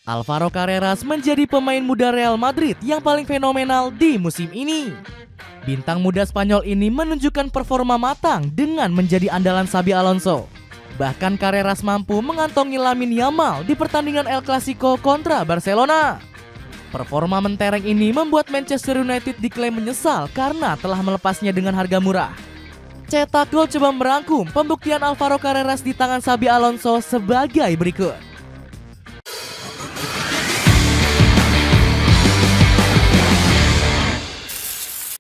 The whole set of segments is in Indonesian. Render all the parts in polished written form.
Alvaro Carreras menjadi pemain muda Real Madrid yang paling fenomenal di musim ini. Bintang muda Spanyol ini menunjukkan performa matang dengan menjadi andalan Xabi Alonso. Bahkan Carreras mampu mengantongi Lamine Yamal di pertandingan El Clasico kontra Barcelona. Performa mentereng ini membuat Manchester United diklaim menyesal karena telah melepasnya dengan harga murah. Cetak Gol coba merangkum pembuktian Alvaro Carreras di tangan Xabi Alonso sebagai berikut.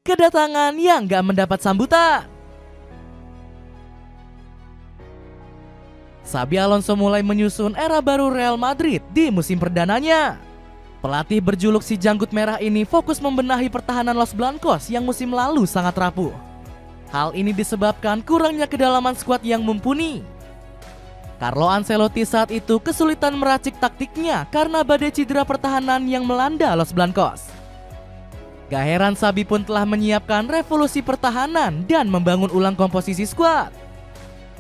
Kedatangan yang gak mendapat sambutan. Xabi Alonso mulai menyusun era baru Real Madrid di musim perdananya. Pelatih berjuluk si janggut merah ini fokus membenahi pertahanan Los Blancos yang musim lalu sangat rapuh. Hal ini disebabkan kurangnya kedalaman skuad yang mumpuni. Carlo Ancelotti saat itu kesulitan meracik taktiknya karena badai cedera pertahanan yang melanda Los Blancos. Gak heran Xabi pun telah menyiapkan revolusi pertahanan dan membangun ulang komposisi skuad.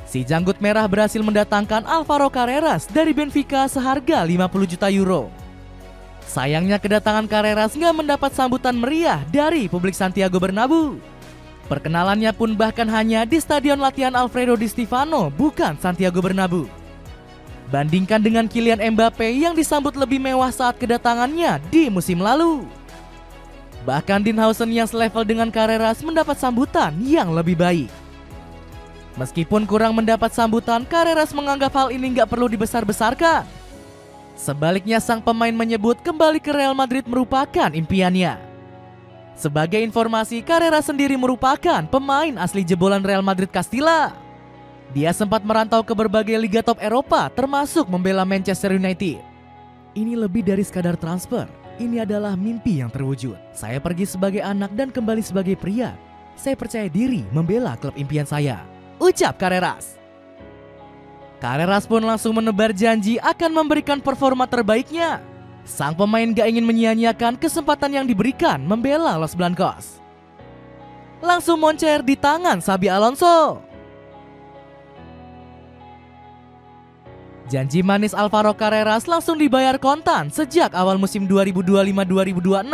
Si janggut merah berhasil mendatangkan Alvaro Carreras dari Benfica seharga 50 juta euro. Sayangnya kedatangan Carreras gak mendapat sambutan meriah dari publik Santiago Bernabéu. Perkenalannya pun bahkan hanya di stadion latihan Alfredo Di Stéfano, bukan Santiago Bernabéu. Bandingkan dengan Kylian Mbappe yang disambut lebih mewah saat kedatangannya di musim lalu. Bahkan Dinhausen yang selevel dengan Carreras mendapat sambutan yang lebih baik. Meskipun kurang mendapat sambutan, Carreras menganggap hal ini gak perlu dibesar-besarkan. Sebaliknya sang pemain menyebut kembali ke Real Madrid merupakan impiannya. Sebagai informasi, Carreras sendiri merupakan pemain asli jebolan Real Madrid Castilla. Dia sempat merantau ke berbagai liga top Eropa termasuk membela Manchester United. Ini lebih dari sekadar transfer. Ini adalah mimpi yang terwujud. Saya pergi sebagai anak dan kembali sebagai pria. Saya percaya diri membela klub impian saya, ucap Carreras. Carreras pun langsung menebar janji akan memberikan performa terbaiknya. Sang pemain gak ingin menyia-nyiakan kesempatan yang diberikan membela Los Blancos. Langsung moncer di tangan Xabi Alonso. Janji manis Alvaro Carreras langsung dibayar kontan sejak awal musim 2025-2026.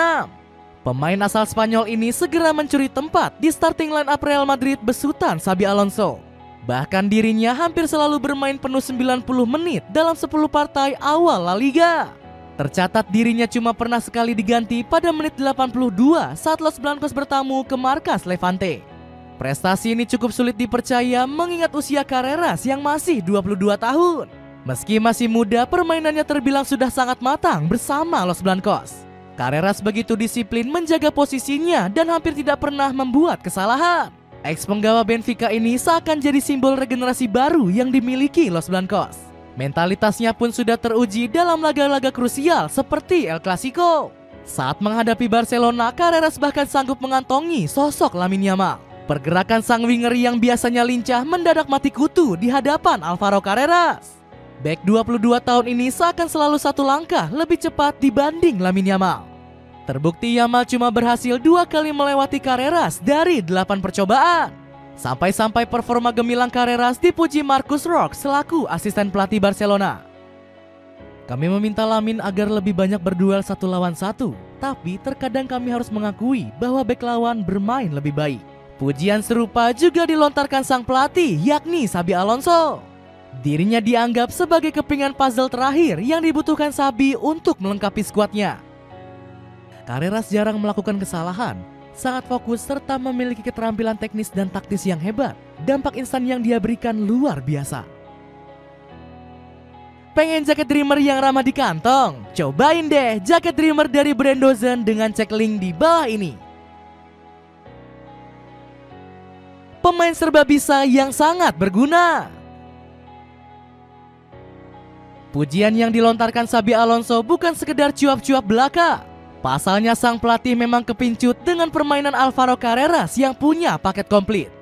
Pemain asal Spanyol ini segera mencuri tempat di starting line up Real Madrid besutan Xabi Alonso. Bahkan dirinya hampir selalu bermain penuh 90 menit dalam 10 partai awal La Liga. Tercatat dirinya cuma pernah sekali diganti pada menit 82 saat Los Blancos bertamu ke markas Levante. Prestasi ini cukup sulit dipercaya mengingat usia Carreras yang masih 22 tahun. Meski masih muda, permainannya terbilang sudah sangat matang bersama Los Blancos. Carreras begitu disiplin menjaga posisinya dan hampir tidak pernah membuat kesalahan. Ex-penggawa Benfica ini seakan jadi simbol regenerasi baru yang dimiliki Los Blancos. Mentalitasnya pun sudah teruji dalam laga-laga krusial seperti El Clasico. Saat menghadapi Barcelona, Carreras bahkan sanggup mengantongi sosok Lamine Yamal. Pergerakan sang winger yang biasanya lincah mendadak mati kutu di hadapan Alvaro Carreras. Bek 22 tahun ini seakan selalu satu langkah lebih cepat dibanding Lamine Yamal. Terbukti Yamal cuma berhasil 2 kali melewati Carreras dari 8 percobaan. Sampai-sampai performa gemilang Carreras dipuji Marcus Roque selaku asisten pelatih Barcelona. Kami meminta Lamine agar lebih banyak berduel 1 lawan 1, tapi terkadang kami harus mengakui bahwa bek lawan bermain lebih baik. Pujian serupa juga dilontarkan sang pelatih yakni Xabi Alonso. Dirinya dianggap sebagai kepingan puzzle terakhir yang dibutuhkan Xabi untuk melengkapi skuadnya. Carreras jarang melakukan kesalahan, sangat fokus serta memiliki keterampilan teknis dan taktis yang hebat. Dampak instan yang dia berikan luar biasa. Pengen jaket Dreamer yang ramah di kantong? Cobain deh jaket Dreamer dari brand Dozen dengan cek link di bawah ini. Pemain serba bisa yang sangat berguna. Pujian yang dilontarkan Xabi Alonso bukan sekedar cuap-cuap belaka. Pasalnya sang pelatih memang kepincut dengan permainan Alvaro Carreras yang punya paket komplit.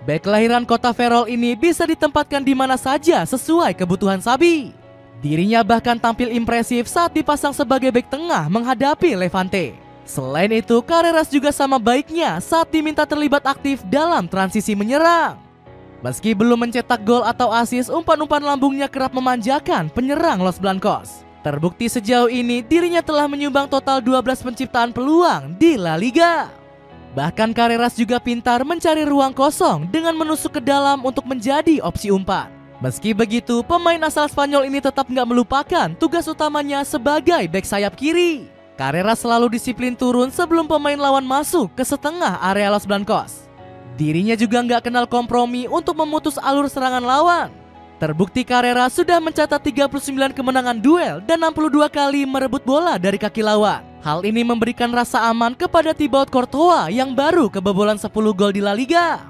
Bek kelahiran kota Ferrol ini bisa ditempatkan di mana saja sesuai kebutuhan Xabi. Dirinya bahkan tampil impresif saat dipasang sebagai bek tengah menghadapi Levante. Selain itu, Carreras juga sama baiknya saat diminta terlibat aktif dalam transisi menyerang. Meski belum mencetak gol atau assist, umpan-umpan lambungnya kerap memanjakan penyerang Los Blancos. Terbukti sejauh ini dirinya telah menyumbang total 12 penciptaan peluang di La Liga. Bahkan Carreras juga pintar mencari ruang kosong dengan menusuk ke dalam untuk menjadi opsi umpan. Meski begitu, pemain asal Spanyol ini tetap nggak melupakan tugas utamanya sebagai bek sayap kiri. Carreras selalu disiplin turun sebelum pemain lawan masuk ke setengah area Los Blancos. Dirinya juga nggak kenal kompromi untuk memutus alur serangan lawan. Terbukti Carreras sudah mencatat 39 kemenangan duel dan 62 kali merebut bola dari kaki lawan. Hal ini memberikan rasa aman kepada Thibaut Courtois yang baru kebobolan 10 gol di La Liga.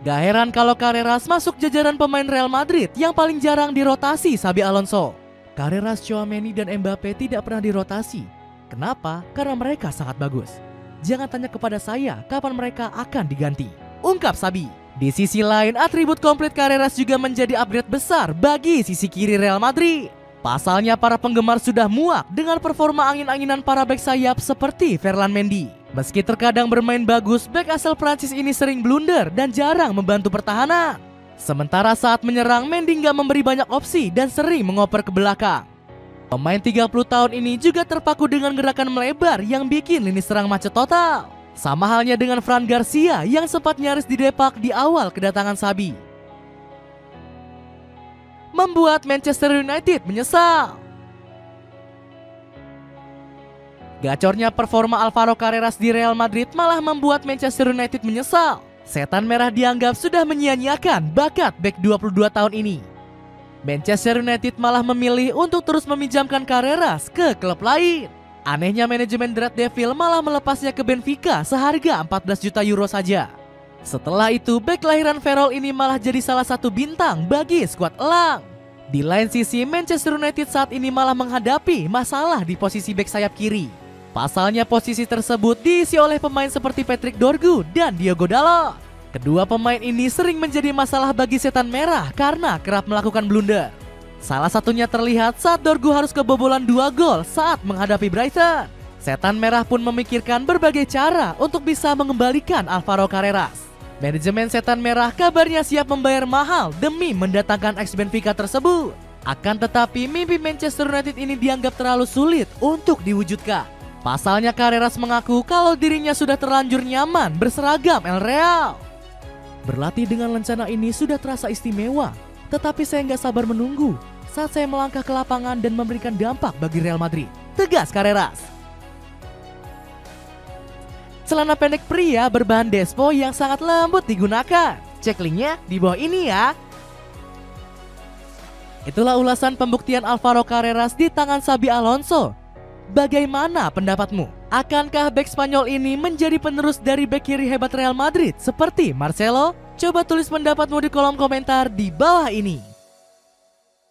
Gak heran kalau Carreras masuk jajaran pemain Real Madrid yang paling jarang dirotasi Xabi Alonso. Carreras, Tchouaméni dan Mbappe tidak pernah dirotasi. Kenapa? Karena mereka sangat bagus. Jangan tanya kepada saya kapan mereka akan diganti, ungkap Xabi. Di sisi lain, atribut komplit Carreras juga menjadi upgrade besar bagi sisi kiri Real Madrid. Pasalnya para penggemar sudah muak dengan performa angin-anginan para bek sayap seperti Ferland Mendy. Meski terkadang bermain bagus, bek asal Prancis ini sering blunder dan jarang membantu pertahanan. Sementara saat menyerang, Mendy nggak memberi banyak opsi dan sering mengoper ke belakang. Pemain 30 tahun ini juga terpaku dengan gerakan melebar yang bikin lini serang macet total. Sama halnya dengan Fran Garcia yang sempat nyaris didepak di awal kedatangan Xabi. Membuat Manchester United menyesal. Gacornya performa Alvaro Carreras di Real Madrid malah membuat Manchester United menyesal. Setan merah dianggap sudah menyia-nyiakan bakat bek 22 tahun ini. Manchester United malah memilih untuk terus meminjamkan Carreras ke klub lain. Anehnya manajemen The Red Devil malah melepasnya ke Benfica seharga 14 juta euro saja. Setelah itu, bek kelahiran Ferrol ini malah jadi salah satu bintang bagi skuad elang. Di lain sisi, Manchester United saat ini malah menghadapi masalah di posisi bek sayap kiri. Pasalnya posisi tersebut diisi oleh pemain seperti Patrick Dorgu dan Diogo Dalot. Kedua pemain ini sering menjadi masalah bagi setan merah karena kerap melakukan blunder. Salah satunya terlihat saat Dorgu harus kebobolan 2 gol saat menghadapi Brighton. Setan merah pun memikirkan berbagai cara untuk bisa mengembalikan Alvaro Carreras. Manajemen setan merah kabarnya siap membayar mahal demi mendatangkan ex Benfica tersebut. Akan tetapi mimpi Manchester United ini dianggap terlalu sulit untuk diwujudkan. Pasalnya Carreras mengaku kalau dirinya sudah terlanjur nyaman berseragam El Real. Berlatih dengan lencana ini sudah terasa istimewa. Tetapi saya nggak sabar menunggu saat saya melangkah ke lapangan dan memberikan dampak bagi Real Madrid, tegas Carreras. Celana pendek pria berbahan despo yang sangat lembut digunakan. Cek linknya di bawah ini ya. Itulah ulasan pembuktian Alvaro Carreras di tangan Xabi Alonso. Bagaimana pendapatmu? Akankah bek Spanyol ini menjadi penerus dari bek kiri hebat Real Madrid seperti Marcelo? Coba tulis pendapatmu di kolom komentar di bawah ini.